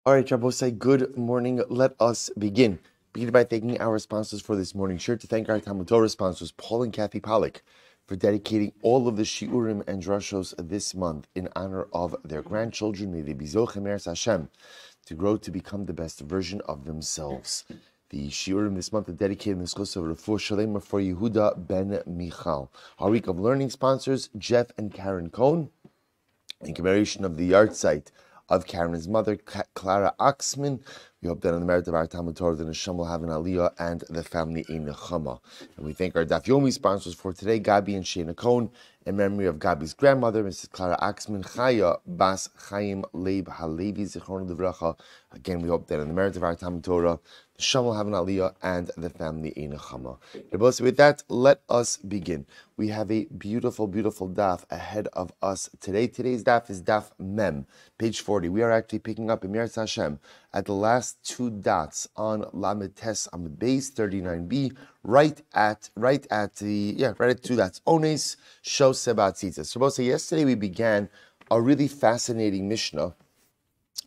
All right, Rabbosai, good morning. Let us begin. Begin by thanking our sponsors for this morning. Sure to thank our Talmud Torah sponsors, Paul and Kathy Pollack, for dedicating all of the Shiurim and Drashos this month in honor of their grandchildren. May they be Zochem Eretz Hashem to grow to become the best version of themselves. The Shiurim this month are dedicated in the schos of Refuah Shalema for Yehuda ben Michal. Our week of learning sponsors, Jeff and Karen Cohn, in commemoration of the yard site of Karen's mother, Clara Oxman. We hope that on the merit of our Talmud Torah, the Neshama will have an Aliyah and the family a Nechama. And we thank our Daf Yomi sponsors for today, Gabi and Shana Cohn, in memory of Gabi's grandmother, Mrs. Clara Oxman, Chaya Bas Chaim Leib Halevi Zichron Livracha. Again, we hope that on the merit of our Talmud Torah, the Neshama will have an Aliyah and the family a Nechama. With that, let us begin. We have a beautiful, beautiful daf ahead of us today. Today's daf is daf Mem, page 40. We are actually picking up in Eretz Hashem at the last two dots on Lamed Tes Amud Beis 39b, right at two dots. Ones Shos Sebat Tzitzis. So yesterday we began a really fascinating Mishnah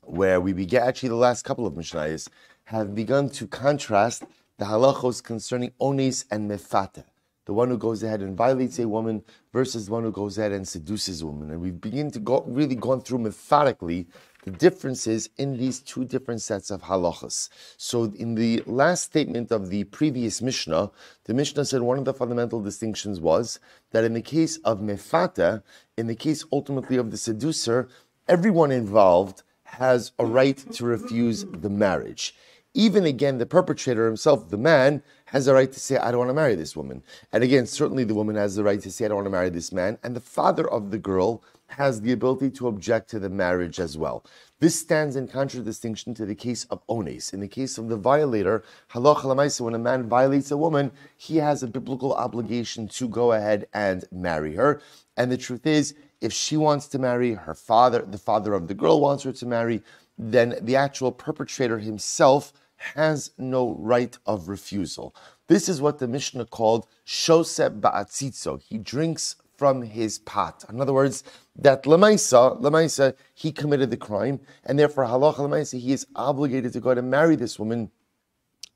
where we began, actually the last couple of Mishnayos have begun to contrast the halachos concerning Ones and Mefata, the one who goes ahead and violates a woman versus the one who goes ahead and seduces a woman. And we begin to gone through methodically the differences in these two different sets of halachas. So in the last statement of the previous Mishnah, the Mishnah said one of the fundamental distinctions was that in the case of mefata, in the case ultimately of the seducer, everyone involved has a right to refuse the marriage. Even again, the perpetrator himself, the man, has a right to say, I don't want to marry this woman. And again, certainly the woman has the right to say, I don't want to marry this man. And the father of the girl has the ability to object to the marriage as well. This stands in contradistinction to the case of ones. In the case of the violator, halacha l'maisa, when a man violates a woman, he has a biblical obligation to go ahead and marry her. And the truth is, if she wants to marry her father, the father of the girl wants her to marry, then the actual perpetrator himself has no right of refusal. This is what the Mishnah called shoseh ba'atzitzo. He drinks from his pot. In other words, that lemaisa, he committed the crime, and therefore halacha lemaisa, he is obligated to go ahead and marry this woman,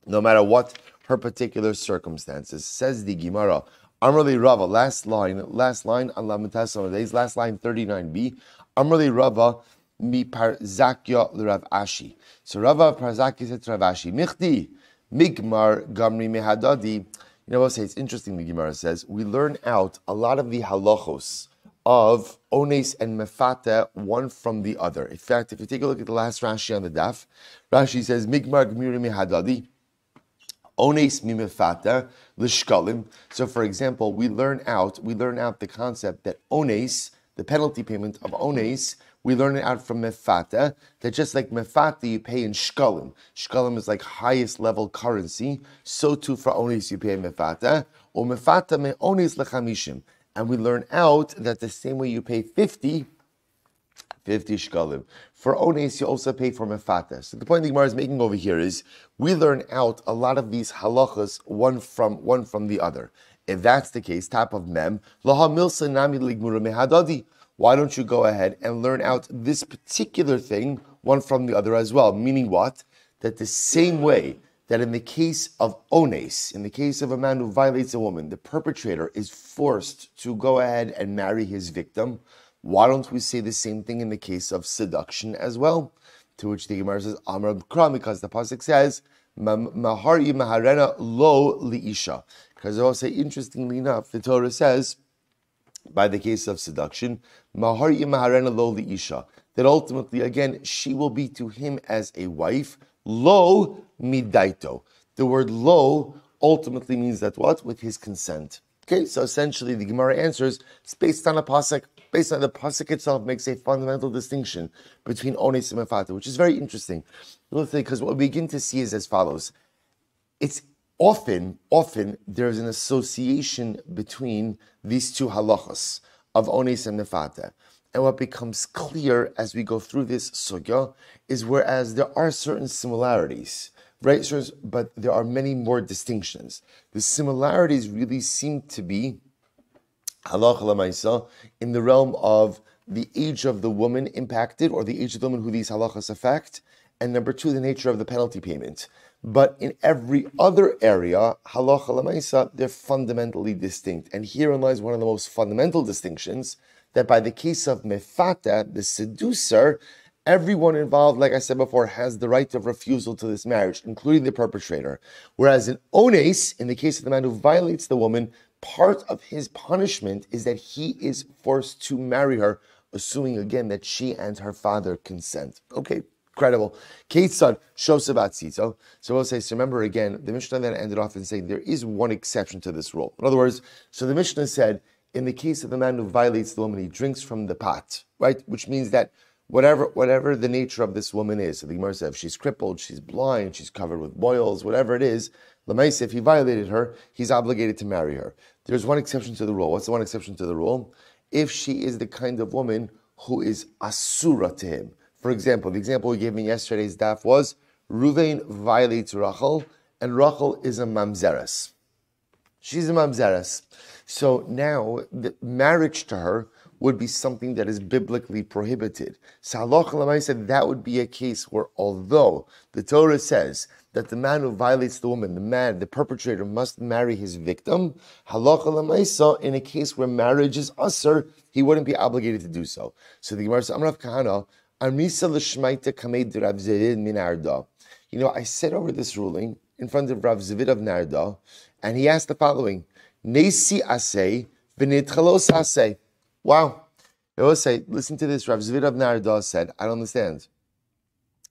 no matter what her particular circumstances. Says the Gemara, Amrli Rava, last line on Lamed Tes Amud Beis, last line 39b. Amrli Rava mi Parzakya l'Rav Ashi. So Rava Parzakya said to Rav Ashi, Michti migmar gamri mehadadi. You know what? It's interesting. The Gemara says we learn out a lot of the halachos of ones and mefata one from the other. In fact, if you take a look at the last Rashi on the daf, Rashi says migmar gamri mehadadi. Ones mimefata l'shkalim. So, for example, we learn out the concept that ones, the penalty payment of ones, we learn it out from mefata, that just like mefata you pay in shkalim. Shkalim is like highest level currency. So too for ones you pay in mefata. Or mefata me ones lechamishim. And we learn out that the same way you pay 50 shkalim. For ones, you also pay for mefata. So the point the Gemara is making over here is, we learn out a lot of these halachas one from the other. If that's the case, top of mem, laha milsa nami ligmura mehadadi. Why don't you go ahead and learn out this particular thing one from the other as well? Meaning what? That the same way that in the case of ones, in the case of a man who violates a woman, the perpetrator is forced to go ahead and marry his victim. Why don't we say the same thing in the case of seduction as well? To which the Gemara says, Amar B'kra, because the pasuk says, Mahari maharena lo liisha. Because also, interestingly enough, the Torah says, by the case of seduction, Mahari maharena lo liisha, that ultimately, again, she will be to him as a wife, lo midaito. The word lo ultimately means that what? With his consent. Okay, so essentially the Gemara answers, it's based on a pasuk. Based on the pasuk itself, makes a fundamental distinction between ones and mefata, which is very interesting. Because what we begin to see is as follows: it's often there's an association between these two halachas of ones and mefata, and what becomes clear as we go through this sugya is whereas there are certain similarities, right? But there are many more distinctions. The similarities really seem to be halacha l'maisa in the realm of the age of the woman impacted, or the age of the woman who these halachas affect, and number two, the nature of the penalty payment. But in every other area, halacha l'maisa, they're fundamentally distinct. And herein lies one of the most fundamental distinctions, that by the case of mefata, the seducer, everyone involved, like I said before, has the right of refusal to this marriage, including the perpetrator. Whereas in ones, in the case of the man who violates the woman, part of his punishment is that he is forced to marry her, assuming again that she and her father consent. Okay, incredible. Ketzad shosabat tzitzo. So we'll say, so remember again, the Mishnah then ended off in saying there is one exception to this rule. In other words, so the Mishnah said, in the case of the man who violates the woman, he drinks from the pot, right? Which means that whatever the nature of this woman is, so the Gemara says if she's crippled, she's blind, she's covered with boils, whatever it is, l'maisa, if he violated her, he's obligated to marry her. There's one exception to the rule. What's the one exception to the rule? If she is the kind of woman who is asura to him. For example, the example we gave in yesterday's daf was Ruvain violates Rachel, and Rachel is a mamzeres. She's a mamzeres. So now the marriage to her would be something that is biblically prohibited. So halacha l'maisa, that would be a case where although the Torah says that the man who violates the woman, the perpetrator must marry his victim, halacha l'maisa, in a case where marriage is usher, he wouldn't be obligated to do so. So the Gemara says, Amrav Kahana, Amrisa l'shmaita kamed Rav Zvid min Arda. I said over this ruling in front of Rav Zvid of Narda, and he asked the following, Nesi asay v'nitchalos asay. Wow. I will say, listen to this. Rav Zvid of Narda said, I don't understand.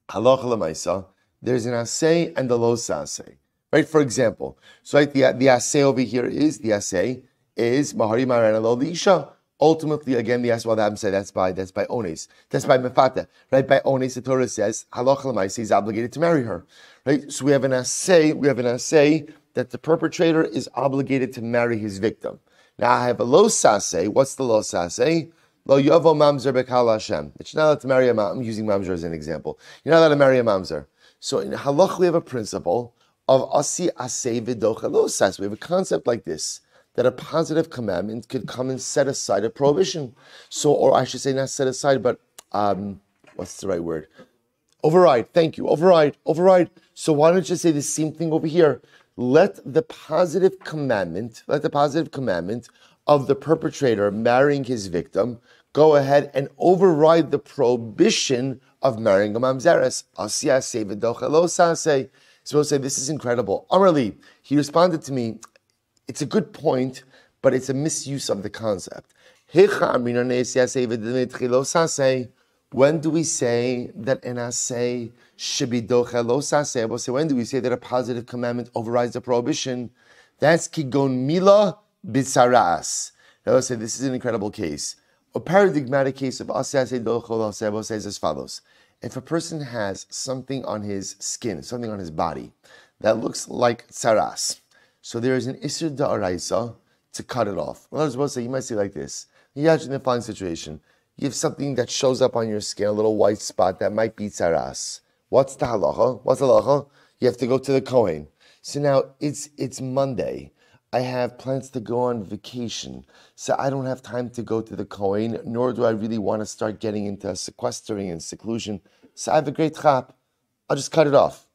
Halacha l'maisa, there's an asay and a los asay. Right? For example, so right, the asay over here is mahari marana lo l'isha. Ultimately, again, the asay, that's by ones. That's by mefata. Right? By ones, the Torah says, halacha l'maisa, he's obligated to marry her. Right? So we have an asay that the perpetrator is obligated to marry his victim. Now I have a lo saseh. What's the lo saseh? Lo yavo mamzer bekal Hashem. It's not allowed to marry a mamzer. I'm using mamzer as an example. You're not allowed to marry a mamzer. So in halach we have a principle of asi aseh v'docha lo saseh. We have a concept like this, that a positive commandment could come and set aside a prohibition. So, or I should say not set aside, but what's the right word? Override. Thank you. Override. So why don't you say the same thing over here? Let the positive commandment of the perpetrator marrying his victim go ahead and override the prohibition of marrying a mamzeres. So we'll say, this is incredible. Amrali, he responded to me, it's a good point, but it's a misuse of the concept. When do we say that an asay should be docha lo saseh? We'll say, when do we say that a positive commandment overrides a prohibition? That's kigon mila bitzaras. Now we'll say, this is an incredible case. A paradigmatic case of asay docha lo saseh says as follows. If a person has something on his skin, something on his body, that looks like tzaras, so there is an isur da'araisa to cut it off. In other words, you might say like this. You imagine the following situation. You have something that shows up on your skin, a little white spot that might be tzaras. What's the halacha? What's the halacha? You have to go to the Kohen. So now it's Monday. I have plans to go on vacation. So I don't have time to go to the Kohen, nor do I really want to start getting into sequestering and seclusion. So I have a great chap. I'll just cut it off.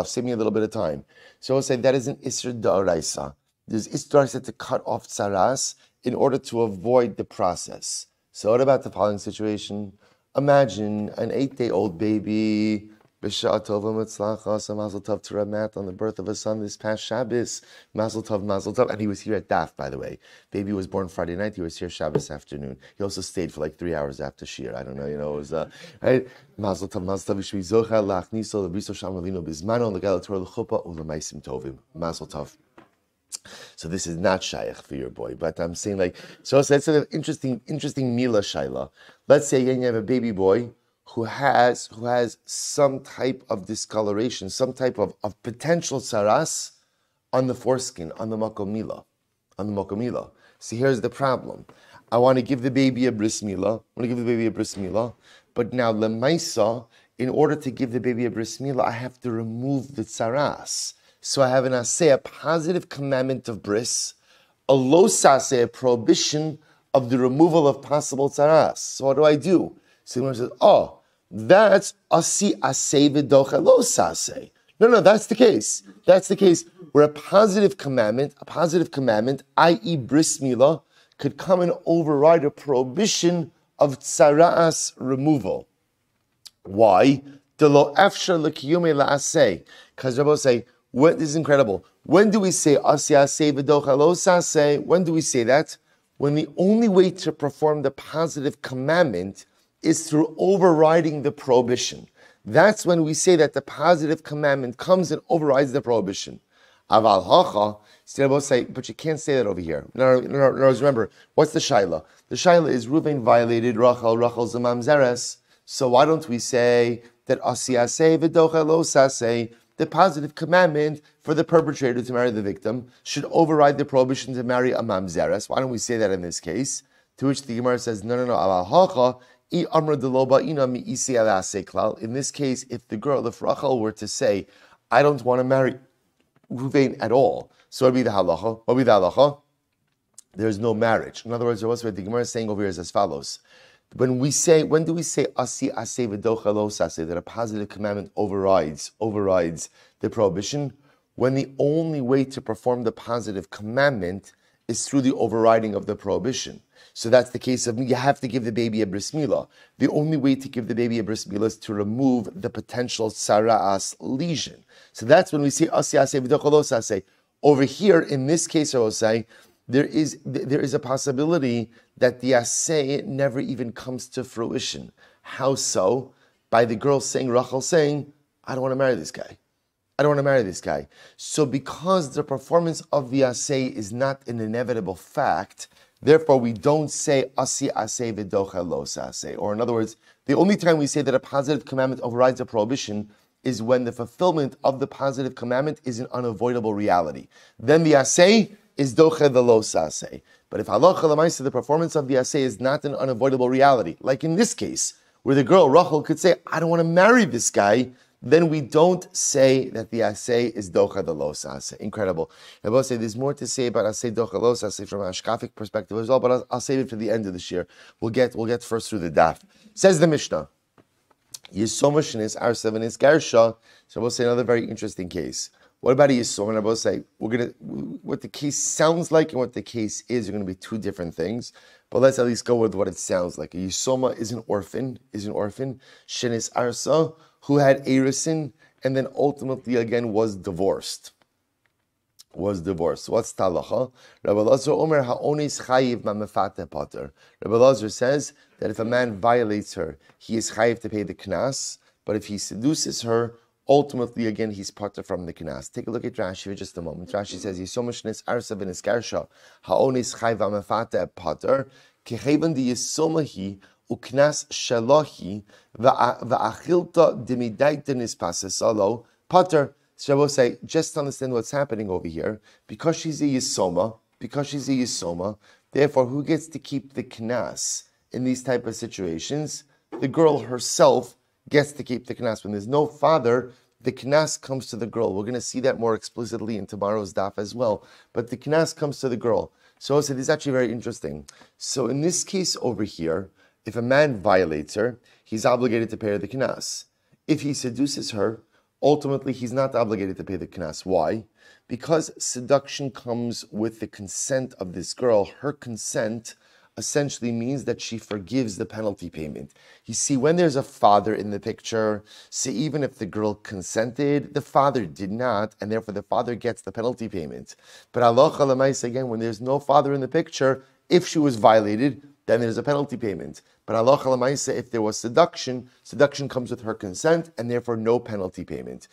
Save me a little bit of time. So I'll say that is an isur da'araisa. There's isur da'araisa to cut off tzaras in order to avoid the process. So what about the following situation? Imagine an 8-day-old baby, B'sha'ah tova mitzlacha, so mazel tov to Ramat on the birth of a son this past Shabbos. Mazel tov, and he was here at Daf, by the way. Baby was born Friday night, he was here Shabbos afternoon. He also stayed for like 3 hours after Shir. I don't know, it was, right? Mazel tov, v'shvi zocha, la'achniso, l'briso sham alino bizmano, l'gal Torah l'chuppah, u'lemaisim tovim. Mazel tov. So this is not shaykh for your boy, but I'm saying so that's an interesting mila shayla. Let's say again you have a baby boy who has some type of discoloration, some type of potential tzaras on the foreskin, on the makomila. See, here's the problem. I want to give the baby a bris milah. But now lemaisa, in order to give the baby a bris milah, I have to remove the tzaras. So I have an aseh, a positive commandment of bris, a lo saseh, a prohibition of the removal of possible tzaras. So what do I do? So the says, That's asi aseh v'docha lo saseh. No, that's the case. That's the case where a positive commandment, i.e. bris milah, could come and override a prohibition of tzara'as removal. Why? Because Rabbi say, this is incredible. When do we say asya aseh v'docha lo saseh? When do we say that? When the only way to perform the positive commandment is through overriding the prohibition. That's when we say that the positive commandment comes and overrides the prohibition. Aval hacha, Rabbi say, but you can't say that over here. No, remember, what's the shaila? The shaila is Reuven violated Rachel's mamzeres. So why don't we say that asiyaseh v'docha lo saseh, the positive commandment for the perpetrator to marry the victim, should override the prohibition to marry a mamzeres? Why don't we say that in this case? To which the Gemara says, no, aval hacha, in this case, if Rachel were to say, I don't want to marry Reuven at all, so what would be the halacha? There's no marriage. In other words, what the Gemara is saying over here is as follows. When do we say asi aseh v'docha lo saseh, that a positive commandment overrides the prohibition? When the only way to perform the positive commandment is through the overriding of the prohibition. So that's the case of you have to give the baby a bris milah. The only way to give the baby a bris milah is to remove the potential sara'as lesion. So that's when we say asi aseh v'docha lo saseh. Over here, in this case, I will say, there is a possibility that the aseh never even comes to fruition. How so? By the girl Rachel saying, I don't want to marry this guy. So because the performance of the aseh is not an inevitable fact, therefore we don't say asi aseh v'docha lo saseh. Or in other words, the only time we say that a positive commandment overrides a prohibition is when the fulfillment of the positive commandment is an unavoidable reality. Then the aseh is doche the lo saseh. But if halacha l'maaseh, the performance of the aseh is not an unavoidable reality, like in this case, where the girl Rachel could say, I don't want to marry this guy, then we don't say that the aseh is docha the lo saseh. Incredible. I will say there's more to say about aseh docha lo saseh from a hashkafic perspective as well, but I'll save it for the end of this year. We'll get first through the daf. Says the Mishnah, Yisoma shenis arsa v'nis garsha. So we'll say another very interesting case. What about a Yisoma? And I will say what the case sounds like and what the case is are going to be two different things. But let's at least go with what it sounds like. A Yisoma is an orphan. Shenis arsa, who had erisin and then ultimately again was divorced. What's talacha? Rabbi Lazar Omer ha'onis chayiv ma'mefate pater. Rabbi Lazar says that if a man violates her, he is chayiv to pay the knas. But if he seduces her, ultimately again he's pater from the knas. Take a look at Rashi for just a moment. Rashi says Yisoma shnis arsa v'nis garsha ha'onis chayiv ma'mefate pater kechayvan di Yisoma hi uknas shalohi va'achilta dimidaita nispasesalo pater. So I will say, just to understand what's happening over here, because she's a Yisoma, therefore who gets to keep the knas in these type of situations? The girl herself gets to keep the knas. When there's no father, the knas comes to the girl. We're going to see that more explicitly in tomorrow's daf as well. But the knas comes to the girl. So I said, this is actually very interesting. So in this case over here, if a man violates her, he's obligated to pay her the knas. If he seduces her, ultimately, he's not obligated to pay the knas. Why? Because seduction comes with the consent of this girl. Her consent essentially means that she forgives the penalty payment. You see, when there's a father in the picture, see, even if the girl consented, the father did not, and therefore the father gets the penalty payment. But halacha l'maaseh, again, when there's no father in the picture, if she was violated, then there's a penalty payment. But halacha l'maaseh, if there was seduction comes with her consent, and therefore no penalty payment.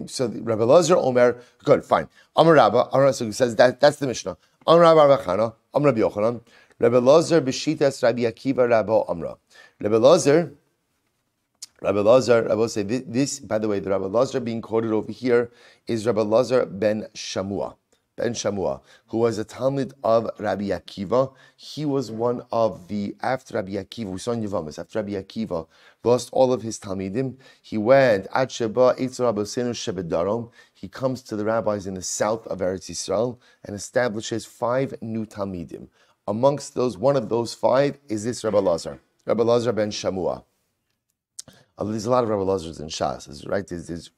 So Rabbi Lazar Omer, good, fine. Amar Rabba, so he says that's the Mishnah. Amar Rabba Chana, Amar Rabbi Yochanan, Rabbi Lazar b'shitas Rabbi Akiva Rabba Amra. Rabbi Lazar, I will say this, by the way, the Rabbi Lazar being quoted over here is Rabbi Lazar ben Shamua, who was a Talmud of Rabbi Akiva. He was one of after Rabbi Akiva, we saw in Yevamis, after Rabbi Akiva lost all of his Talmidim, he went, Ad Sheba, Eitzer Rabbeinu Shebedarom, he comes to the rabbis in the south of Eretz Yisrael and establishes 5 new Talmidim. Amongst those, one of those 5 is this Rabbi Lazar ben Shamua. There's a lot of Rabbi Lazars in Shas, right? There's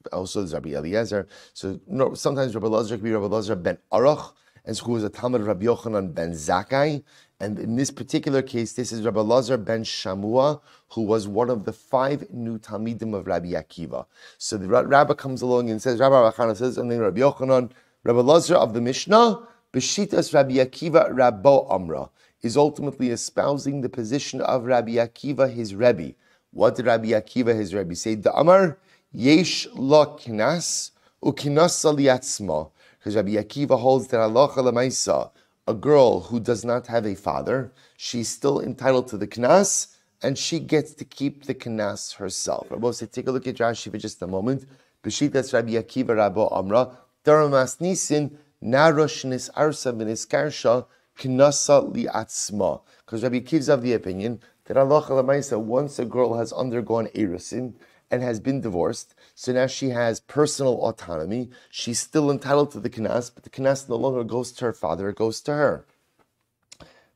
Rabbi Eliezer. So sometimes Rabbi Lazar could be Rabbi Lazar ben Aruch, and who was a Talmud of Rabbi Yochanan ben Zakkai. And in this particular case, this is Rabbi Lazar ben Shamua, who was one of the 5 new Talmidim of Rabbi Akiva. So the Rabbi comes along and says, Rabbi Achana says, and then Rabbi Yochanan, Rabbi Lazar of the Mishnah, Beshitas Rabbi Akiva Rabbo Amra, is ultimately espousing the position of Rabbi Akiva, his Rebbe. What did Rabbi Akiva, his Rebbe, say? The Amar, Yesh la kinas, ukinasa liatzma. Because Rabbi Akiva holds that halacha l'maisa, a girl who does not have a father, she's still entitled to the knas, and she gets to keep the knas herself. Rabbi said, take a look at Rashi for just a moment. Beshitas Rabbi Akiva Rabbo Amra, Daramas Nisin, Naroshnis Arsa Vinis Karsha, Knasa Liatzma. Because Rabbi Akiva is of the opinion that halacha l'maisa, once a girl has undergone erusin and has been divorced, so now she has personal autonomy. She's still entitled to the knas, but the knas no longer goes to her father; it goes to her.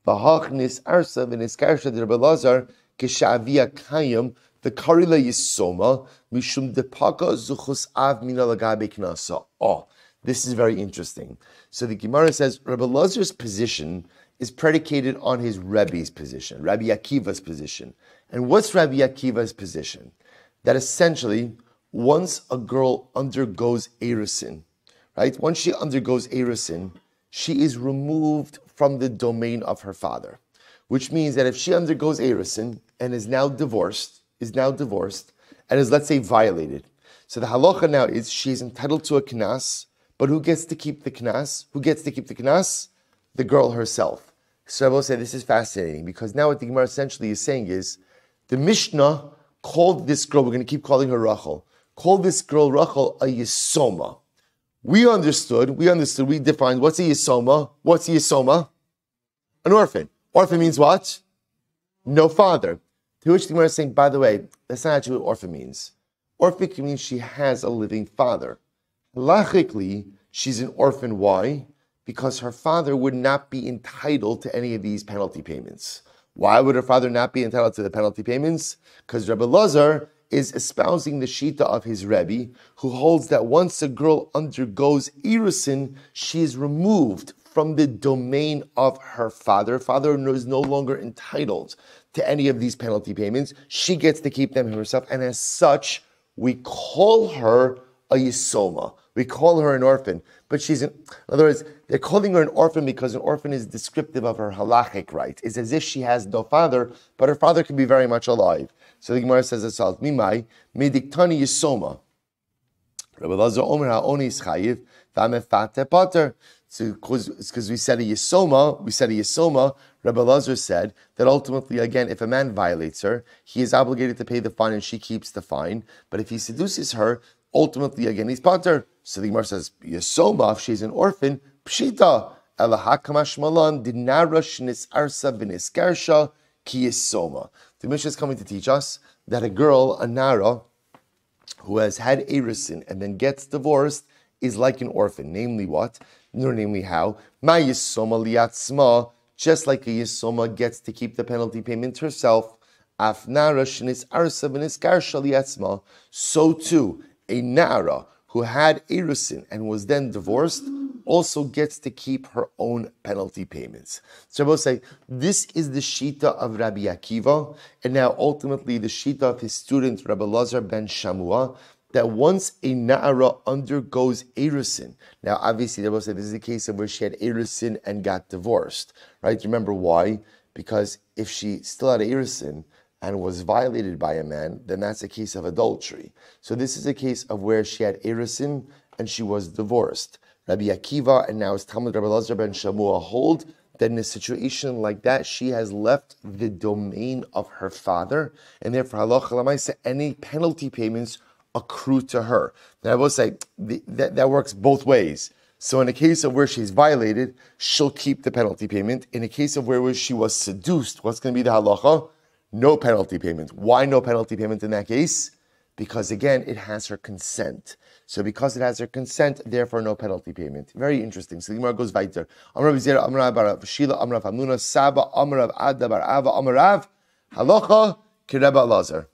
V'hachnis arsa v'niskarsha de Rabbi Lazar kishavia kayim the karila yisoma mishum depaka zuchus av mina lagabe knasa. Oh, this is very interesting. So the Gemara says Rabbi Lazar's position is predicated on his Rebbe's position, Rabbi Akiva's position. And what's Rabbi Akiva's position? That essentially, once a girl undergoes erusin, right? Once she undergoes erusin, she is removed from the domain of her father. Which means that if she undergoes erusin and is now divorced, and is, let's say, violated. So the halacha now is she is entitled to a knas, but who gets to keep the knas? Who gets to keep the knas? The girl herself. So I will say this is fascinating, because now what the Gemara essentially is saying is, the Mishnah called this girl, we're going to keep calling her Rachel, called this girl Rachel a Yisoma. We defined what's a Yisoma? What's a Yisoma? An orphan. Orphan means what? No father. To which the Gemara is saying, by the way, that's not actually what orphan means. Orphan means she has a living father. Halachically, she's an orphan. Why? Because her father would not be entitled to any of these penalty payments. Why would her father not be entitled to the penalty payments? Because Rabbi Lazar is espousing the shita of his Rebbe, who holds that once a girl undergoes erusin, she is removed from the domain of her father. Her father is no longer entitled to any of these penalty payments. She gets to keep them herself, and as such, we call her a yisoma. We call her an orphan, but in other words, they're calling her an orphan because an orphan is descriptive of her halachic right. It's as if she has no father, but her father can be very much alive. So the Gemara says as follows: Mimai mediktani yisoma. Rabbi Lazar Omer ha'oni is chayiv v'amefate pater. So because we said a yisoma. Rabbi Lazar said that ultimately, again, if a man violates her, he is obligated to pay the fine and she keeps the fine. But if he seduces her, ultimately, again, he's pater. So the Gemara says, Yisoma, if she's an orphan, pshita, elahakamash malan, dinarash nis arsa v'nis karsha, ki Yisoma. The Mishnah is coming to teach us that a girl, a nara, who has had erusin and then gets divorced, is like an orphan. Namely what? Namely how? Ma Yisoma liatzma, just like a Yisoma gets to keep the penalty payment herself, afnara nis arsa v'nis karsha liatzma, so too, a nara who had erusin and was then divorced also gets to keep her own penalty payments. So I will say, this is the shita of Rabbi Akiva, and now ultimately the shita of his student Rabbi Lazar ben Shamua, that once a na'ara undergoes erusin, now obviously I will say this is a case of where she had erusin and got divorced, right? Remember why? Because if she still had erusin and was violated by a man, then that's a case of adultery. So this is a case of where she had erusin and she was divorced. Rabbi Akiva and now his Talmud Rabbi Lazar ben Shamua hold that in a situation like that, she has left the domain of her father, and therefore halacha l'maisa, any penalty payments accrue to her. Now I will say that works both ways. So in a case of where she's violated, she'll keep the penalty payment. In a case of where she was seduced, what's going to be the halacha? No penalty payment. Why no penalty payment in that case? Because again, it has her consent. So because it has her consent, therefore no penalty payment. Very interesting. So the Gemara goes weiter. Amar Rav Zera, Amar Rav Shila, Amar Rav Hamnuna, Saba, Amar Rav Adda, Bar Ava, Amar Rav, Halacha, Kireba Lazar.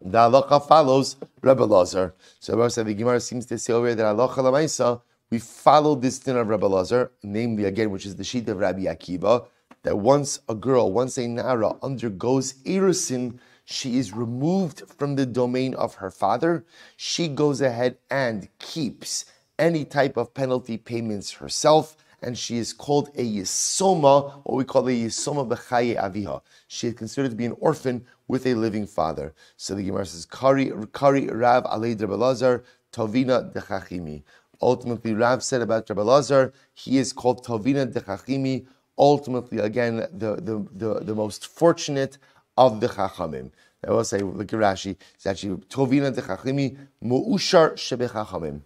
The halacha follows Rabbi Lazar. So Rabbi said the Gemara seems to say over here that halacha l'maisa, we follow this din of Rabbi Lazar, namely again, which is the sheet of Rabbi Akiva, that once a Nara undergoes Erusin, she is removed from the domain of her father. She goes ahead and keeps any type of penalty payments herself, and she is called a Yisoma, what we call a Yisoma B'chaye Aviha. She is considered to be an orphan with a living father. So the Gemara says, Kari Rav Alei Rabbi Lazar, Tovina Dechachimi. Ultimately, Rav said about Rabbi Lazar, he is called Tovina Dechachimi. Ultimately, again, the most fortunate of the Chachamim. I will say, look at Rashi, it's actually Tovina Dechachimi Mu'ushar Shebechachamim.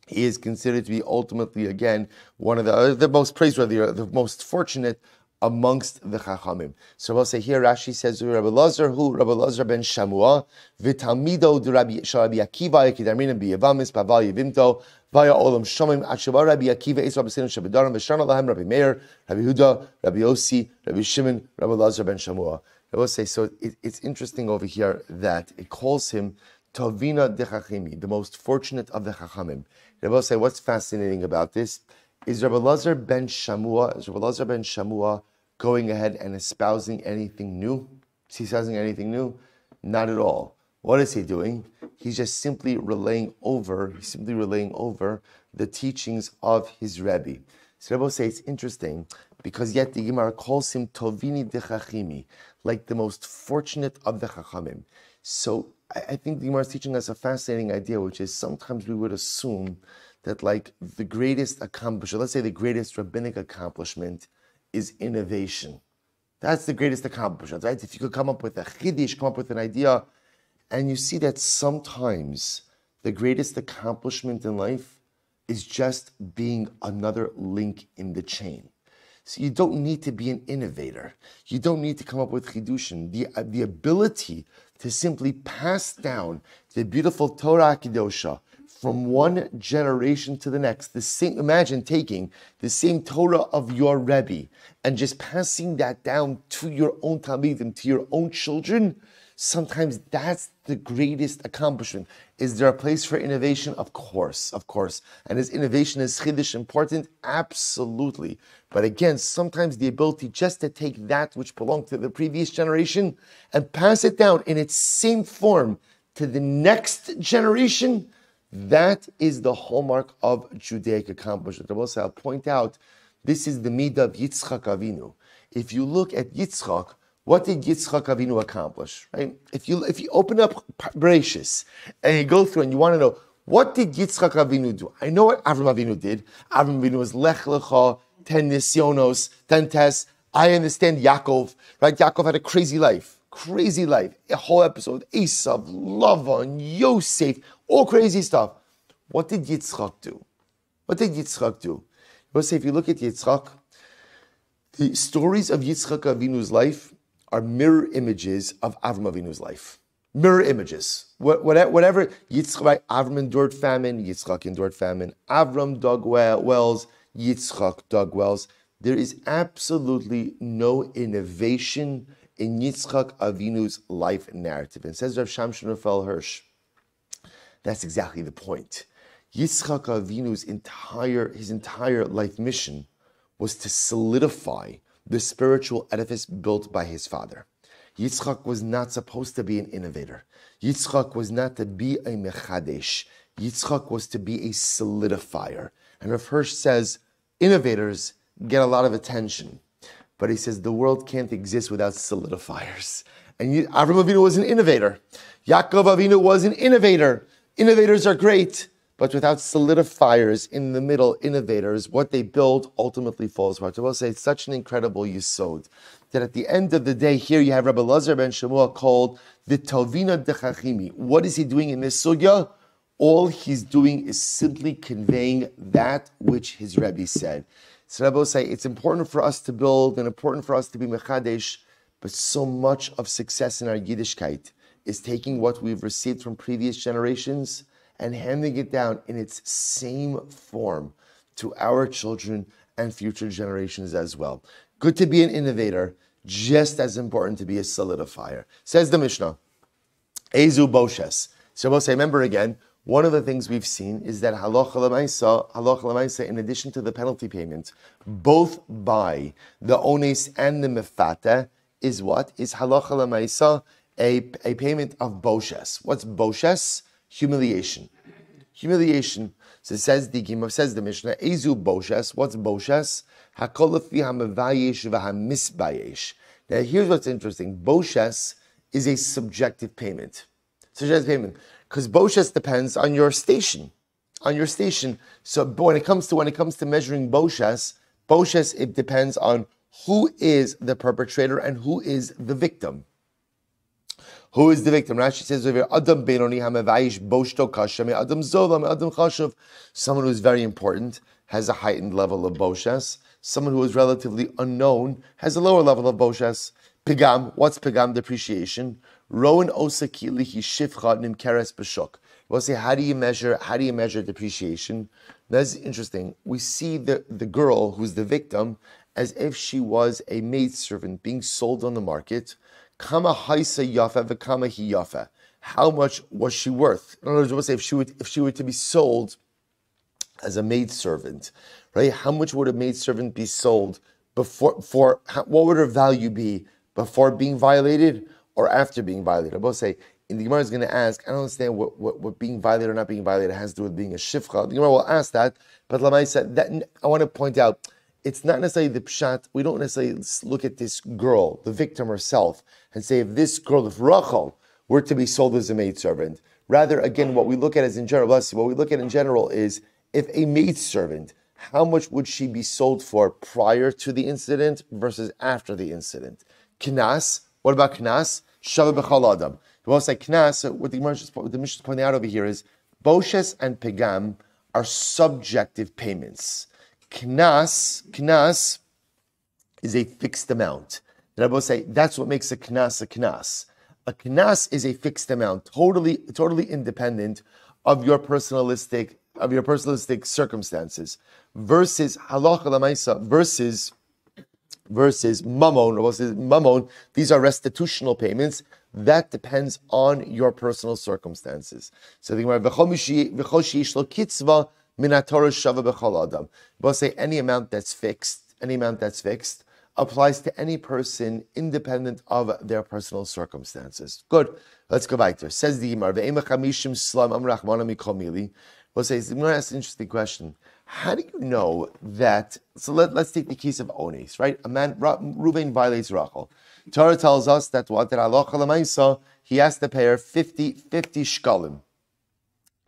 He is considered to be ultimately, again, one of the most praiseworthy, the most fortunate amongst the Chachamim. So we'll say here, Rashi says, Rabbi Lazar, Rabbi Lazar ben Shamua, V'talmido d'Rabbi Akiva, Yekidarmin b'Yevamis, Paval Yevimto, Vaya Olam Shomim, Atshava Rabbi Akiva, Esra B'Sinu Shebedarim, V'shana Lahem, Rabbi Meir, Rabbi Huda, Rabbi Yossi, Rabbi Shimon, Rabbi Lazar ben Shamua. I will say, so it's interesting over here that it calls him Tovina Dechachimi, the most fortunate of the Chachamim. I will say, what's fascinating about this is Rabbi Lazar ben Shamua going ahead and espousing anything new? Is he espousing anything new? Not at all. What is he doing? He's just simply relaying over the teachings of his Rebbe. So Rebbe will say it's interesting because yet the Gemara calls him Tovini Dechachimi, like the most fortunate of the Chachamim. So I think the Gemara is teaching us a fascinating idea, which is sometimes we would assume that like the greatest accomplishment, let's say the greatest rabbinic accomplishment is innovation. That's the greatest accomplishment, right? If you could come up with a chiddush, come up with an idea, and you see that sometimes the greatest accomplishment in life is just being another link in the chain. So you don't need to be an innovator. You don't need to come up with chidushim. The ability to simply pass down the beautiful Torah Kedosha from one generation to the next. Imagine taking the same Torah of your Rebbe and just passing that down to your own Talmidim, to your own children. Sometimes that's the greatest accomplishment. Is there a place for innovation? Of course. And is innovation, is chiddush important? Absolutely. But again, sometimes the ability just to take that which belonged to the previous generation and pass it down in its same form to the next generation, that is the hallmark of Judaic accomplishment. I'll point out, this is the midah of Yitzchak Avinu. If you look at Yitzchak, what did Yitzchak Avinu accomplish? Right? If you open up Bereshis and you go through and you want to know, what did Yitzchak Avinu do? I know what Avram Avinu did. Avram Avinu was Lech Lecha, 10 Nisyonos, 10 tests. I understand Yaakov, right? Yaakov had a crazy life. A whole episode. Esav, Lavan, Yosef, all crazy stuff. What did Yitzchak do? We'll say if you look at Yitzchak, the stories of Yitzchak Avinu's life are mirror images of Avram Avinu's life. Mirror images. Whatever Yitzchak, right? Avram endured famine, Yitzchak endured famine. Avram dug wells, Yitzchak dug wells. There is absolutely no innovation in Yitzchak Avinu's life narrative. And says Rav Shamshon Raphael Hirsch, that's exactly the point. Yitzchak Avinu's entire life mission was to solidify the spiritual edifice built by his father. Yitzchak was not supposed to be an innovator. Yitzchak was not to be a mechadesh. Yitzchak was to be a solidifier. And Rav Hirsch says, innovators get a lot of attention. But he says the world can't exist without solidifiers. And Avram Avinu was an innovator. Yaakov Avinu was an innovator. Innovators are great, but without solidifiers in the middle, innovators, what they build ultimately falls apart. I will say it's such an incredible yisod that at the end of the day, here you have Rabbi Lazar ben Shamua called the Tovina Dechachimi. What is he doing in this sugya? All he's doing is simply conveying that which his Rebbe said. So Rebbe will say it's important for us to build and important for us to be mechadesh, but so much of success in our Yiddishkeit is taking what we've received from previous generations and handing it down in its same form to our children and future generations as well. Good to be an innovator, just as important to be a solidifier. Says the Mishnah, Ezu Boshes. So we'll say, remember again, one of the things we've seen is that halacha l'maisa, in addition to the penalty payment, both by the ones and the mefata, is what? Is halacha l'maisa a payment of boshes. What's boshes? Humiliation. Humiliation. So it says the Gemara, says the Mishnah, Ezu Boshes. What's Boshes? Hakol lefi hamavayesh v'hamisbayesh. Now here's what's interesting. Boshes is a subjective payment. Subjective payment. Because Boshes depends on your station. On your station. So when it comes to measuring Boshes, it depends on who is the perpetrator and who is the victim. Who is the victim? Rashi says over Adam Benoni Hamavayish Boshto Kasha, Adam Zolam, Adam Chashav. Someone who is very important has a heightened level of Boshes. Someone who is relatively unknown has a lower level of Boshes. Pigam, what's Pigam? Depreciation. Rowan Osakili Shifcha Nimkeres Bashuk. We'll say, how do you measure depreciation? That's interesting. We see the girl who's the victim as if she was a maidservant being sold on the market. Kama haisa yafa v'kama hi yafa. How much was she worth? In other words, we'll say if she were to be sold as a maidservant, right? How much would a maidservant be sold what would her value be before being violated or after being violated? I will say, in the Gemara is going to ask, I don't understand what being violated or not being violated has to do with being a shifcha. The Gemara will ask that, but Lamaisa, that I want to point out, it's not necessarily the pshat. We don't necessarily look at this girl, the victim herself, and say if this girl, if Rachel, were to be sold as a maidservant. Rather, again, what we look at is in general, is if a maidservant, how much would she be sold for prior to the incident versus after the incident? Knas, what about Knas? Shava b'chal adam. We will say Knas, what the Mishnah is pointing out over here is, Boshes and Pegam are subjective payments. Knas is a fixed amount. The Rebbe will say that's what makes a knas a knas. A knas is a fixed amount, totally independent of your personalistic circumstances. Versus halacha l'maisa, versus mamon. These are restitutional payments. That depends on your personal circumstances. So the Gemara kitzva minatorah shava b'chol adam. We'll say any amount that's fixed applies to any person independent of their personal circumstances. Good. Let's go back there. Says the Gemara, ve'ema chamishim slam am rachmana mikol mili. We'll say, the Gemara asks an interesting question. How do you know that? So let's take the case of Ones, right? A man, Reuven violates Rachel. Torah tells us that what? That halacha l'maisa, he has to pay her 50 shkalim.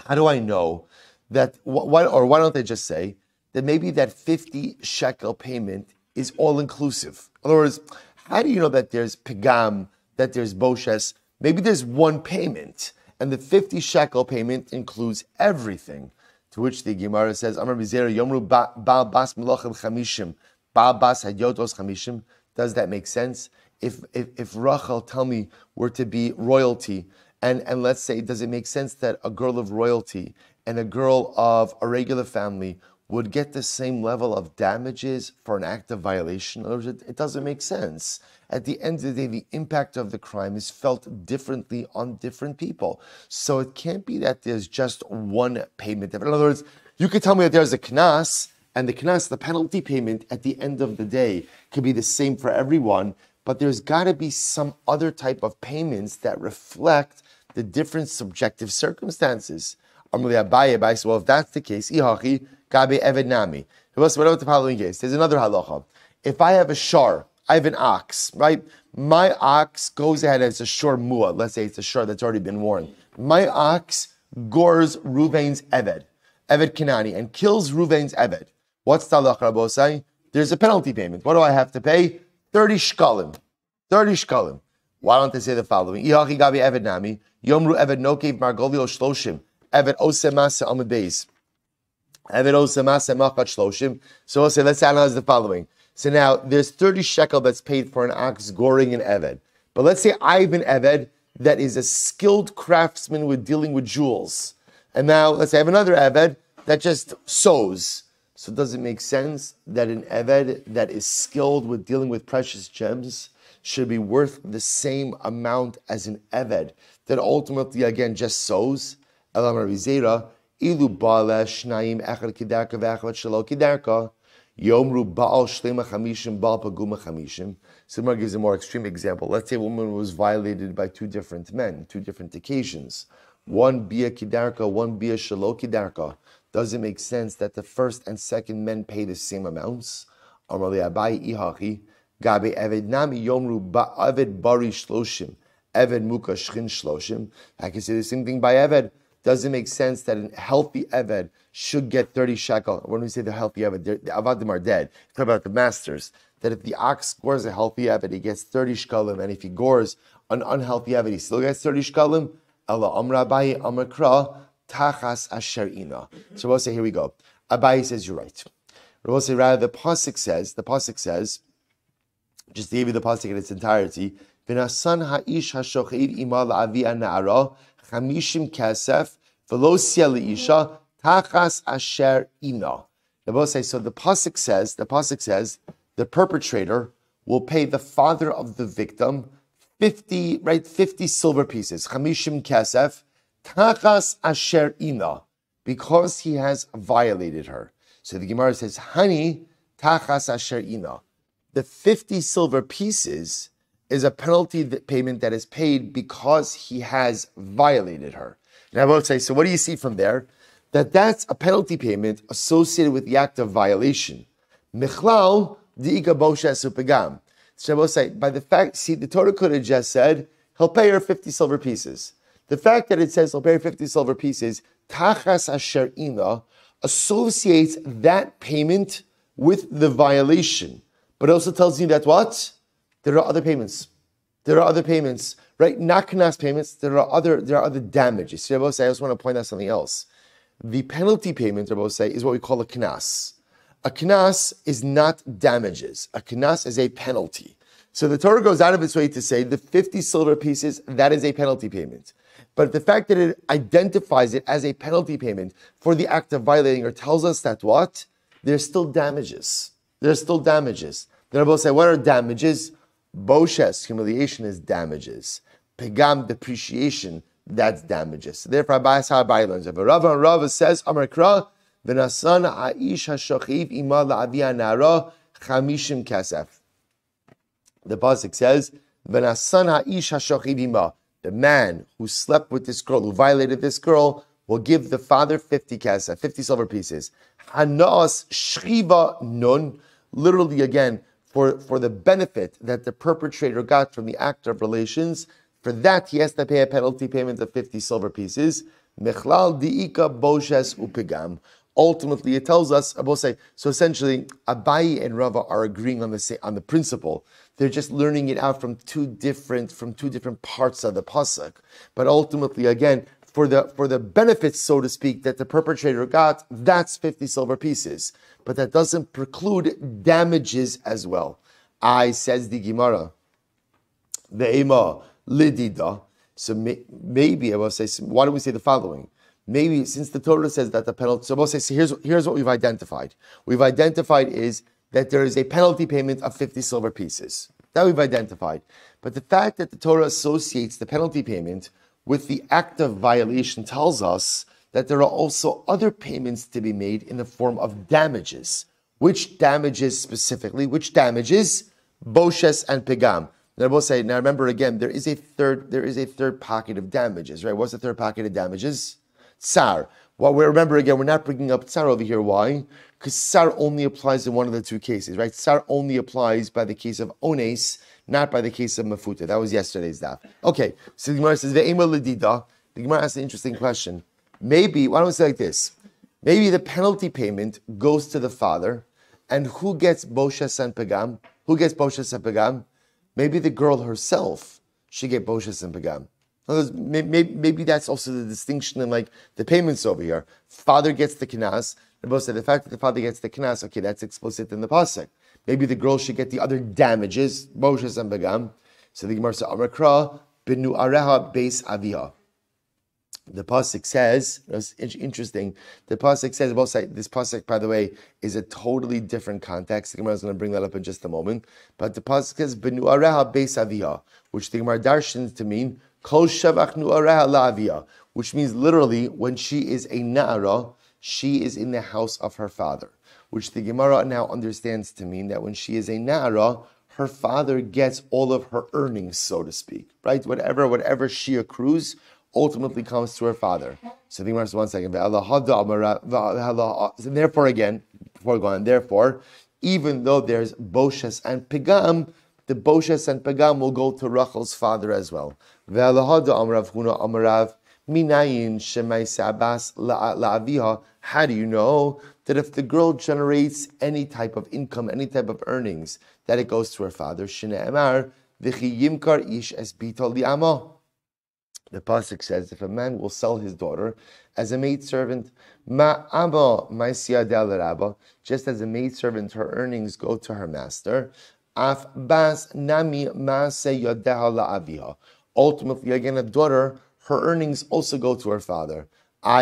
How do I know that? Why don't they just say that maybe that 50 shekel payment is all inclusive? In other words, how do you know that there's pigam, that there's boshes? Maybe there's one payment, and the 50 shekel payment includes everything. To which the Gemara says, Amar Bizera Yomru Baal Bas Melochem Chamishim, Baal Bas Hadyotos Chamishim. Does that make sense? If Rachel, tell me, were to be royalty, and let's say, does it make sense that a girl of royalty and a girl of a regular family would get the same level of damages for an act of violation? It doesn't make sense. At the end of the day, the impact of the crime is felt differently on different people. So it can't be that there's just one payment. In other words, you could tell me that there's a knas, and the knas, the penalty payment at the end of the day, could be the same for everyone, but there's got to be some other type of payments that reflect the different subjective circumstances. Well, if that's the case, ihachi gabe eved nami. What about the following case? There's another halacha. If I have a shar, I have an ox, right? My ox goes ahead and it's a shor muah. Let's say it's a shor that's already been worn. My ox gores Ruvain's eved Kanani, and kills Ruvain's eved. What's the halacha, Rabosai? There's a penalty payment. What do I have to pay? 30 shkalim. 30 shkalim. Why don't they say the following? Ihachi gabi eved nami. Yomru eved nokev margolio shloshim. Eved osemasa amud beis. Eved osemasa machat shloshim. So we'll say, let's analyze the following. So now, there's 30 shekel that's paid for an ox goring an eved. But let's say I have an eved that is a skilled craftsman with dealing with jewels. And now, let's say I have another eved that just sews. So does it make sense that an eved that is skilled with dealing with precious gems should be worth the same amount as an Eved that ultimately, again, just sows. Elamar Rizera, Ilu Bala Shnaim Echad Kidarka Vechad Shalo Kidarka, Yomru Baal Shlema Chamishim Baal Paguma Chamishim. Simar gives a more extreme example. Let's say a woman was violated by two different men, two different occasions. One Bia Kidarka, one Bia Shalo Kidarka. Does it make sense that the first and second men pay the same amounts? Amarli Abai Ihachi, Gabe Eved Nami Yomru Eved Bari Shloshim, Eved Muka Shchin Shloshim. I can say the same thing by Eved. Does it make sense that a healthy Eved should get 30 shekel? When we say the healthy Eved, the Avadim are dead. Talk about the masters. That if the ox gores a healthy Eved, he gets 30 shekalim, and if he gores an unhealthy Eved, he still gets 30 shekalim. Allah Amra Abai Amakra Tachas Asher Ina. So we'll say, here we go. Abai says, you're right. We'll say, rather, the pasuk says, just to give you the pasuk in its entirety, V'nasan ha'ish ha'shochiv ima la'avi ana'ara chamishim kesef v'lo sia le'isha tachas asher ina. We'll say, so the pasuk says, the perpetrator will pay the father of the victim 50 silver pieces, chamishim kesef, tachas asher ina, because he has violated her. So the Gemara says, Hani tachas asher ina. The 50 silver pieces is a penalty payment that is paid because he has violated her. And I will say, so what do you see from there? That's a penalty payment associated with the act of violation. Michlal di'ika boshes upegam. So I will say, by the fact, see, the Torah could have just said, he'll pay her 50 silver pieces. The fact that it says he'll pay her 50 silver pieces, tachas asher ina, associates that payment with the violation. But it also tells you that what? There are other payments. Right? Not knas payments, there are other damages. So I also want to point out something else. The penalty payment, is what we call a knas. A knas is not damages. A knas is a penalty. So the Torah goes out of its way to say the 50 silver pieces, that is a penalty payment. But the fact that it identifies it as a penalty payment for the act of violating her tells us that what? There's still damages. Then I will say, what are damages? Boshes, humiliation, is damages. Pegam, depreciation, that's damages. So therefore, Abai learns. If a Rava says, Amar Kra, V'nasan ha'ish ha'shochiv ima la'avi ha'nara chamishim kasef. The pasuk says, V'nasan ha'ish ha'shochiv ima. The man who slept with this girl, who violated this girl, will give the father 50 kasef, 50 silver pieces. Hanas shchiva nun, literally again, for the benefit that the perpetrator got from the act of relations, for that he has to pay a penalty payment of 50 silver pieces. Mechlal di'ika boshes upigam. Ultimately, it tells us, I will say, so essentially, Abai and Rava are agreeing on the principle. They're just learning it out from two different parts of the pasuk. But ultimately, again, for the benefits, so to speak, that the perpetrator got, that's 50 silver pieces. But that doesn't preclude damages as well. Says the Gemara, the Ema lidida. So maybe I will say, why don't we say the following? Maybe since the Torah says that the penalty, so I will say, so here's what we've identified. We've identified is that there is a penalty payment of 50 silver pieces. That we've identified. But the fact that the Torah associates the penalty payment with the act of violation tells us that there are also other payments to be made in the form of damages. Which damages specifically? Which damages? Boshes and pegam. And I will say, now remember again, there is a third pocket of damages, right? What's the third pocket of damages? Tsar. Well, remember again, we're not bringing up tsar over here. Why? Because tsar only applies in one of the two cases, right? Tsar only applies by the case of ones, not by the case of mafuta. That was yesterday's daf. Okay, so the Gemara says, Ve'ema ledida. The Gemara asks an interesting question. Maybe, why don't we say like this? Maybe the penalty payment goes to the father, and who gets boshes and pegam? Who gets boshes and pegam? Maybe the girl herself should get boshes and pegam. Maybe that's also the distinction in like the payments over here. Father gets the knas. The fact that the father gets the knas, okay, that's explicit in the pasuk. Maybe the girl should get the other damages, boshes and pegam. So the Gemara says, Amar Kra binu areha beis aviha. The pasuk says, it's interesting. The pasuk says, both sides. This pasuk, by the way, is a totally different context. The Gemara is going to bring that up in just a moment. But the pasuk says, "Benu areha beis avia," which the Gemara darshans to mean kol shavach nu areha la'avia, which means literally when she is a na'ara, she is in the house of her father. Which the Gemara now understands to mean that when she is a na'ara, her father gets all of her earnings, so to speak, right? Whatever she accrues ultimately comes to her father. So think about 1 second. So therefore, again, before we go on, therefore, even though there's Boshes and Pegam, the Boshes and Pegam will go to Rachel's father as well. How do you know that if the girl generates any type of income, any type of earnings, that it goes to her father? The pasuk says, if a man will sell his daughter as a maidservant, just as a maidservant, her earnings go to her master. Ultimately, again, a daughter, her earnings also go to her father.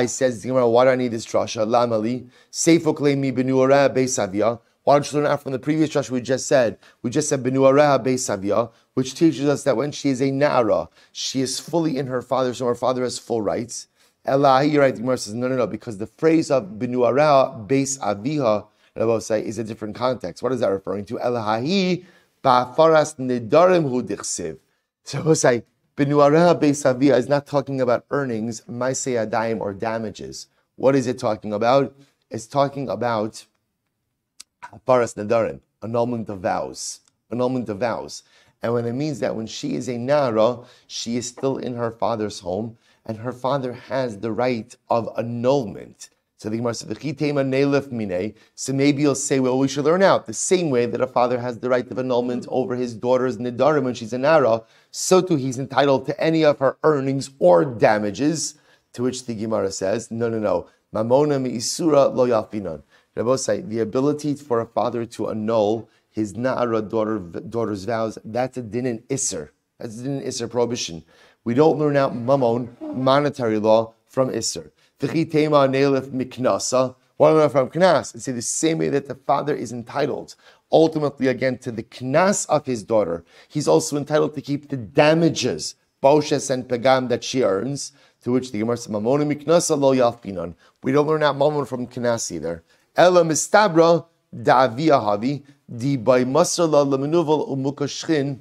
Says the Gemara, why do I need this drasha? Lamali, seifokleimi benu areh beisavia. Why don't you learn out from the previous drasha we just said? We just said benu areh beisavia, which teaches us that when she is a na'ara, she is fully in her father, so her father has full rights. Elahi, you're right, the Gemara says, no, because the phrase of benu areh beisaviha, is a different context. What is that referring to? Elahi, ba'faras nedarim hu dichsiv. So it's like, Benu areha beisavia is not talking about earnings, maaseh yadayim, or damages. What is it talking about? It's talking about haparas nedarim, annulment of vows. Annulment of vows. And when it means that when she is a nara, she is still in her father's home, and her father has the right of annulment. So the Gemara says, so maybe you'll say, well, we should learn out the same way that a father has the right of annulment over his daughter's nidarim when she's a nara, so too he's entitled to any of her earnings or damages. To which the Gemara says, no. Mamona me'isura lo yalfinan. The ability for a father to annul his nara daughter's vows, that's a din in Isser. That's a din in Isser prohibition. We don't learn out mamon, monetary law, from Isser. One from Knas, and say the same way that the father is entitled, ultimately again to the Knas of his daughter, he's also entitled to keep the damages, Boshes and Pegam, that she earns. To which the Gemara says, Mamona miknasa lo yalfinan. We don't learn out mamon from Knas either. Ela mistabra da'avia havi di by masra la lamenuval umukashchin.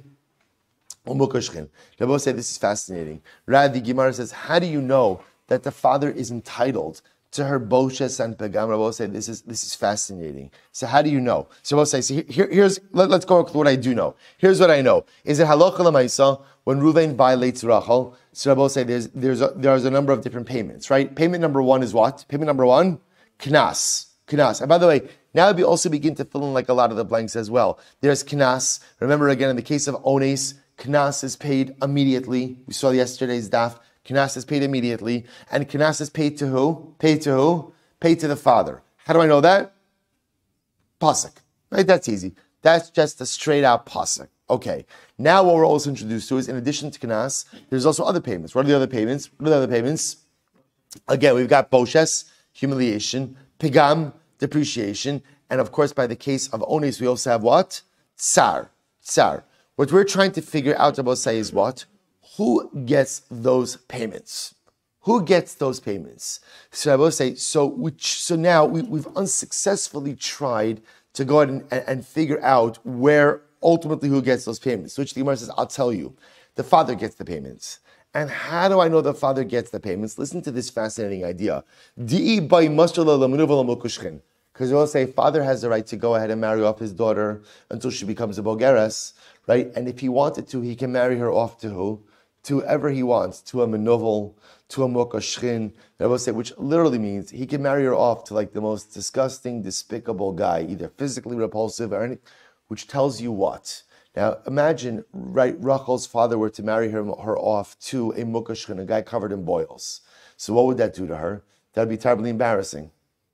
Rabbi say this is fascinating. Rather, the Gemara says, how do you know that the father is entitled to her Boshes and Pegam? Rabbi say this is fascinating. So how do you know? So Rabbi say, let's go with what I do know. Here's what I know. Is it halacha l'maisa when Ruvain violates Rachel? So Rabbi say there's a number of different payments, right? Payment number one is what? Payment number one, knas. And by the way, now we also begin to fill in like a lot of the blanks as well. There's knas. Remember again, in the case of ones, knas is paid immediately. We saw yesterday's daf. Knas is paid immediately. And Knas is paid to who? Paid to who? Paid to the father. How do I know that? Pasuk. Right? That's easy. That's just a straight out pasuk. Okay. Now what we're also introduced to is, in addition to Knas, there's also other payments. What are the other payments? Again, we've got Boshes, humiliation, Pigam, depreciation, and of course, by the case of Ones, we also have what? Tsar. What we're trying to figure out about say is what? Who gets those payments? Who gets those payments? So I will say, so now we've unsuccessfully tried to go ahead and figure out where ultimately who gets those payments. Which the Gemara says, I'll tell you. The father gets the payments. And how do I know the father gets the payments? Listen to this fascinating idea. Because we'll say father has the right to go ahead and marry off his daughter until she becomes a bogeres, right? And if he wanted to, he can marry her off to who? To whoever he wants, to a menovel, to a mokashchin, which literally means he can marry her off to like the most disgusting, despicable guy, either physically repulsive or anything, which tells you what? Now imagine, right, Rachel's father were to marry her off to a mokashchin, a guy covered in boils. So what would that do to her? That would be terribly embarrassing.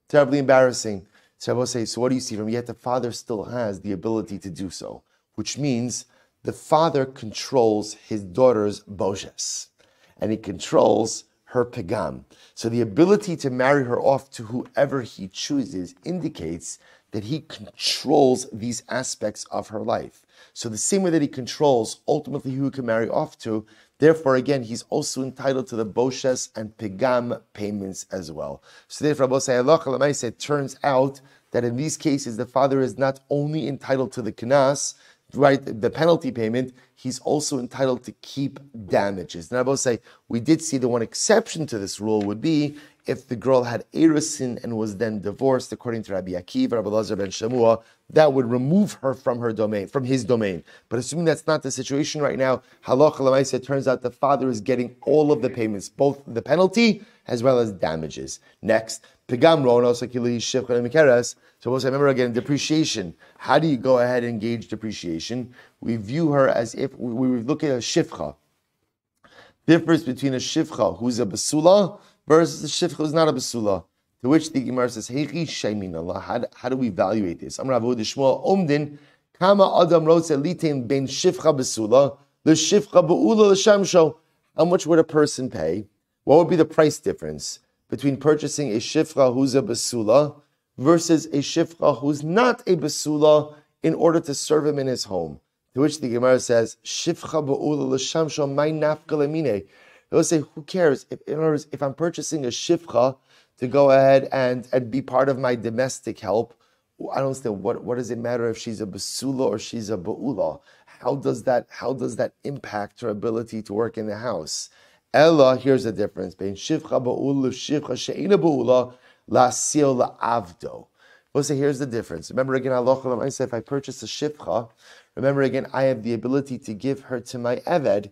Terribly embarrassing. So I will say, so what do you see from? Yet the father still has the ability to do so, which means the father controls his daughter's boshes, and he controls her pegam. So the ability to marry her off to whoever he chooses indicates that he controls these aspects of her life. So the same way that he controls ultimately who he can marry off to, therefore again, he's also entitled to the boshes and pegam payments as well. So therefore, it turns out that in these cases, the father is not only entitled to the knas, right, the penalty payment, he's also entitled to keep damages. Now, I will say, we did see the one exception to this rule would be if the girl had erusin and was then divorced, according to Rabbi Akiva, Rabbi Lazar ben Shamua, that would remove her from her domain, from his domain. But assuming that's not the situation right now, halacha l'maaseh, it turns out the father is getting all of the payments, both the penalty as well as damages. Next, pigam ronos akili shivcha mikeres. So we'll say, remember again, depreciation. How do you go ahead and gauge depreciation? We view her as if we look at a shivcha. Difference between a shivcha who's a basula versus a shivcha who's not a basula. To which the Gemara says, Heichi sheimin Allah. How do we evaluate this? Amar Avu Dishmuel Omdin Kama Adam Rotze Litin Ben Shivcha Basula the Shivcha Beula L'Shamsho. How much would a person pay? What would be the price difference between purchasing a shivcha who's a basula versus a shivcha who's not a basula in order to serve him in his home? To which the Gemara says, Shivcha Beula L'Shamsho my nafka lemine. They'll say, who cares? In other words, if I'm purchasing a shivcha to go ahead and be part of my domestic help, I don't understand what does it matter if she's a basula or she's a ba'ula? How does that impact her ability to work in the house? Ella, here's the difference between shivcha ba'ula, shivcha she'ina ba'ula, la sil la avdo. We'll say here's the difference. Remember again, Allah, I said if I purchase a shivcha, remember again, I have the ability to give her to my eved,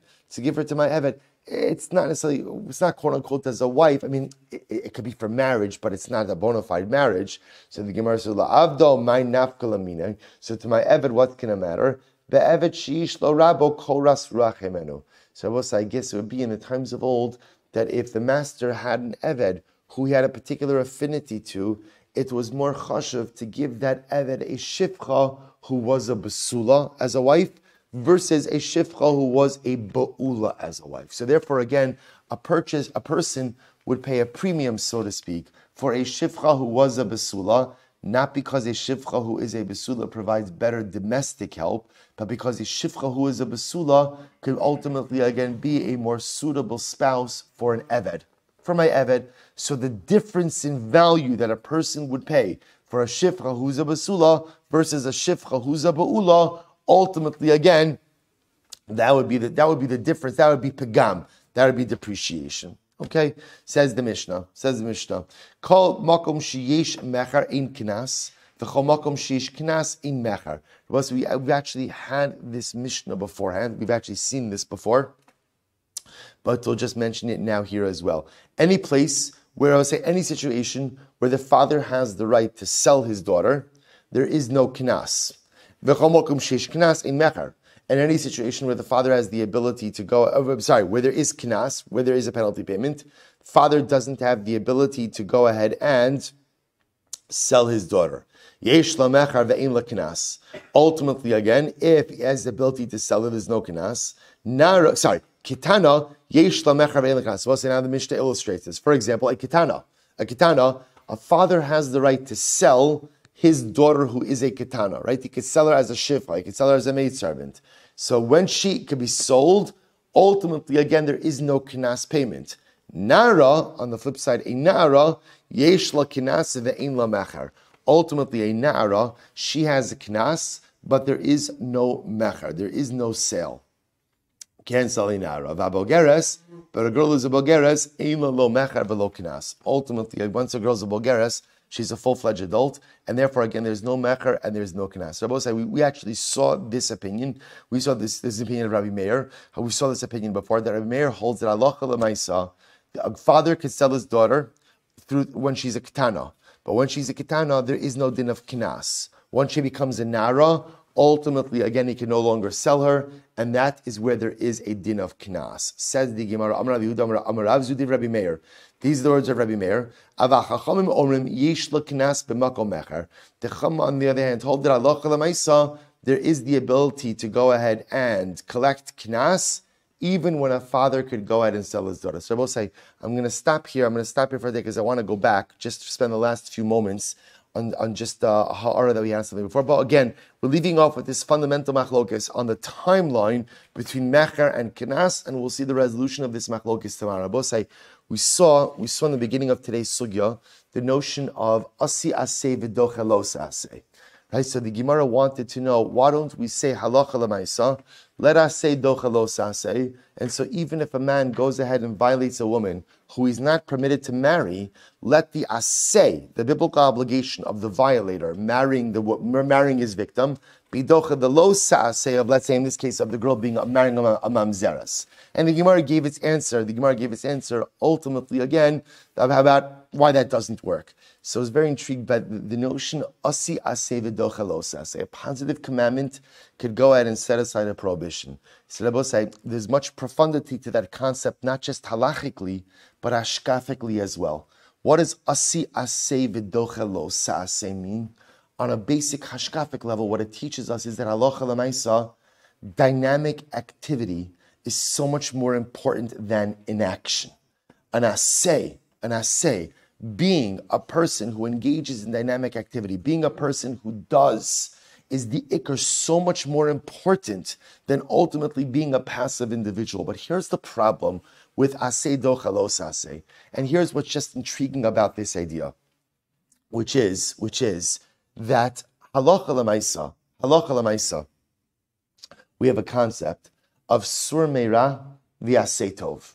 It's not necessarily, it's not quote unquote as a wife. I mean, it could be for marriage, but it's not a bona fide marriage. So the Gemara says, "Avdo my nafkalamina." So to my eved, what can it matter? The eved sheish lo rabo koras rachemenu. So I guess it would be in the times of old that if the master had an eved who he had a particular affinity to, it was more chashuv to give that eved a shivcha who was a basula as a wife, versus a shivcha who was a ba'ula as a wife. So therefore, again, a person would pay a premium, so to speak, for a shivcha who was a basula, not because a shivcha who is a basula provides better domestic help, but because a shivcha who is a basula could ultimately, again, be a more suitable spouse for an eved, for my eved. So the difference in value that a person would pay for a shivcha who's a basula versus a shivcha who's a ba'ula, ultimately, again, that would be the difference. That would be pegam. That would be depreciation. Okay, says the Mishnah. Kol makom sheyesh mecher in knas, v'chol makom sheyesh knas in mecher. We've actually had this Mishnah beforehand. We've actually seen this before, but we'll just mention it now here as well. Any place where I would say any situation where the father has the right to sell his daughter, there is no knas. In any situation where the father has the ability to go, where there is knas, where there is a penalty payment, father doesn't have the ability to go ahead and sell his daughter. Ultimately, again, if he has the ability to sell it, there's no knas. Kitana, well, so now the Mishnah illustrates this. For example, a kitana, a father has the right to sell his daughter who is a ketana, right? He could sell her as a shifra, he could sell her as a maidservant. So when she could be sold, ultimately, again, there is no kinas payment. Nara, on the flip side, a nara, yesh la kinas ve'ein la mecher. Ultimately, a nara, she has a kinas, but there is no mecher, there is no sale. Can't sell a nara. V'abogeres, but a girl is a bogeres, ein la lo mecher v'lo kinas. Ultimately, once a girl's a bogeres, she's a full-fledged adult, and therefore, again, there's no mecher and there's no knas. So we actually saw this opinion. We saw this opinion of Rabbi Meir. We saw this opinion before, that Rabbi Meir holds that halacha l'maisa, a father could sell his daughter when she's a ketana. But when she's a ketana, there is no din of knas. Once she becomes a nara, ultimately, again, he can no longer sell her, and that is where there is a din of knas. Says the Gemara, Amar Rabbi Yehuda, Amar Rav Zudi Rabbi Meir. These are the words of Rabbi Meir. The Chacham, on the other hand, told that Allah there is the ability to go ahead and collect knas even when a father could go ahead and sell his daughter. So I will say, I'm going to stop here. I'm going to stop here for a day because I want to go back, just to spend the last few moments on just ha'ara that we had something before. But again, we're leaving off with this fundamental machlokes on the timeline between mecher and kenas, and we'll see the resolution of this machlokes tomorrow. Bosai, we saw in the beginning of today's sugya the notion of asi aseh v'doche lo aseh. Right, so the Gemara wanted to know, why don't we say halacha l'maisa? Let us say docha lo saseh. And so even if a man goes ahead and violates a woman who is not permitted to marry, let the aseh, the biblical obligation of the violator, marrying his victim, be docha the lo saseh of, let's say in this case, of the girl marrying a mamzeres. And the Gemara gave its answer. Ultimately, again, about why that doesn't work. So I was very intrigued by the notion asi aseh v'docha lo saseh. A positive commandment could go ahead and set aside a prohibition. So Rabbi say there's much profundity to that concept, not just halachically, but ashkafically as well. What does asi aseh v'docha lo saseh mean? On a basic hashkafic level, what it teaches us is that halacha l'maisa, dynamic activity, is so much more important than inaction. An aseh, being a person who engages in dynamic activity, being a person who does, is the ikr so much more important than ultimately being a passive individual. But here's the problem with aseh docha lo saseh. And here's what's just intriguing about this idea, which is that halacha l'maisa, we have a concept of sur meira v'aseh tov.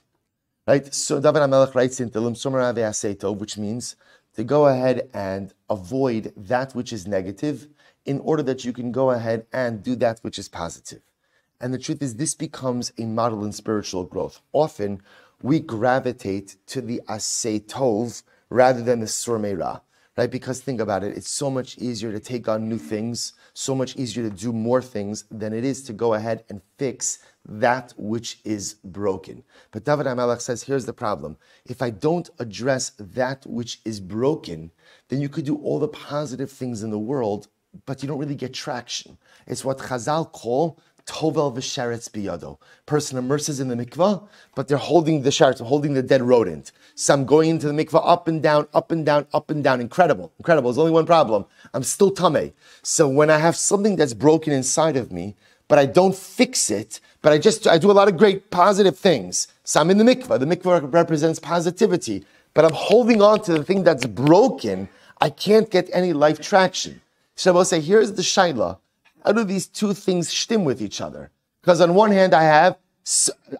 Right, so David HaMelech writes in Tehillim, Sumar Avei Tov, which means to go ahead and avoid that which is negative in order that you can go ahead and do that which is positive. And the truth is, this becomes a model in spiritual growth. Often, we gravitate to the Aseh Tov rather than the Sur Meira. Right? Because think about it, it's so much easier to take on new things, so much easier to do more things than it is to go ahead and fix that which is broken. But David HaMelech says, here's the problem. If I don't address that which is broken, then you could do all the positive things in the world, but you don't really get traction. It's what Chazal call tovel v'sheretz biyado. Person immerses in the mikvah, but they're holding the sheretz, holding the dead rodent. Some going into the mikvah up and down, up and down, up and down. Incredible. There's only one problem. I'm still tameh. So when I have something that's broken inside of me, but I don't fix it, but I do a lot of great positive things. So I'm in the mikvah. The mikvah represents positivity, but I'm holding on to the thing that's broken. I can't get any life traction. So I will say, here's the shaila. How do these two things shtim with each other? Because on one hand, I have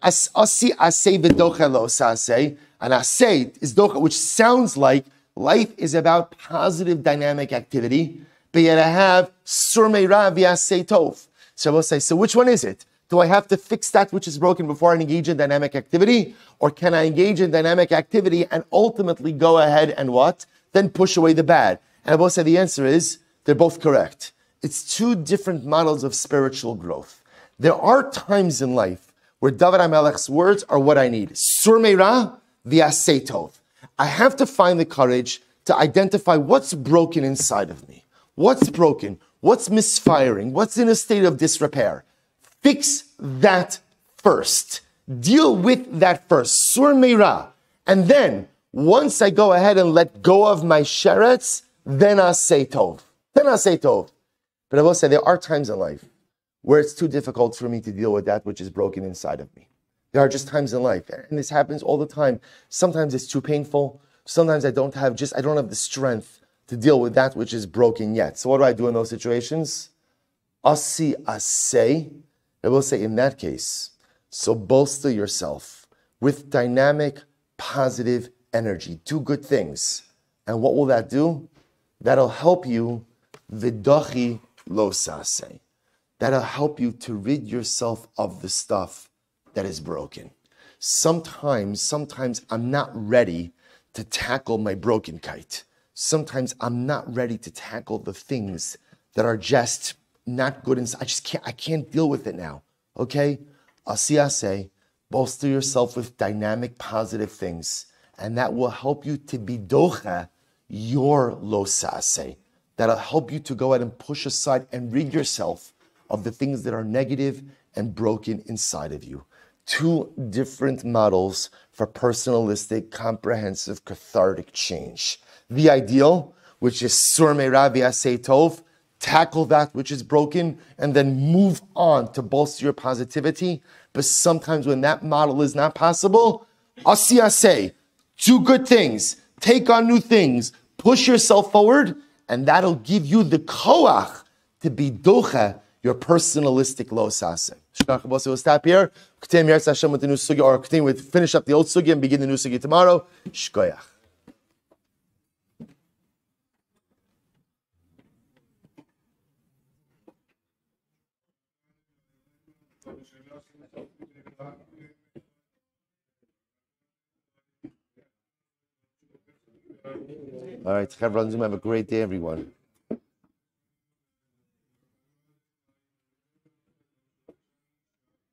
asi aseh v'docha lo saseh, and aseh is docha, which sounds like life is about positive dynamic activity, but yet I have sur meira v'aseh tov. So I will say, so which one is it? Do I have to fix that which is broken before I engage in dynamic activity? Or can I engage in dynamic activity and ultimately go ahead and what? Then push away the bad? And I will say the answer is, they're both correct. It's two different models of spiritual growth. There are times in life where David HaMelech's words are what I need. Sur meira v'aseh tov. I have to find the courage to identify what's broken inside of me. What's broken? What's misfiring? What's in a state of disrepair? Fix that first. Deal with that first. Sur meira. And then, once I go ahead and let go of my sheretz, then aseh tov. But I will say there are times in life where it's too difficult for me to deal with that which is broken inside of me. There are just times in life, and this happens all the time. Sometimes it's too painful. Sometimes I don't have the strength to deal with that which is broken yet. So what do I do in those situations? Asi aseh. I will say in that case, so bolster yourself with dynamic, positive energy. Do good things. And what will that do? That'll help you v'dochi lo saseh. That'll help you to rid yourself of the stuff that is broken. Sometimes I'm not ready to tackle my broken kite. Sometimes I'm not ready to tackle the things that are just not good inside. I can't deal with it now. Okay? Asi aseh, bolster yourself with dynamic, positive things. And that will help you to be docha your lo saseh. That'll help you to go ahead and push aside and rid yourself of the things that are negative and broken inside of you. two different models for personalistic, comprehensive, cathartic change. The ideal, which is Sur Meirav Yaseh Tov, tackle that which is broken, and then move on to bolster your positivity. But sometimes when that model is not possible, Asiyaseh, do good things, take on new things, push yourself forward, and that'll give you the koach to be docha, your personalistic lo sasim. We'll stop here. Continue with the new sugi, or continue with finish up the old sugi and begin the new sugi tomorrow. Shkoyach. All right, have a great day, everyone.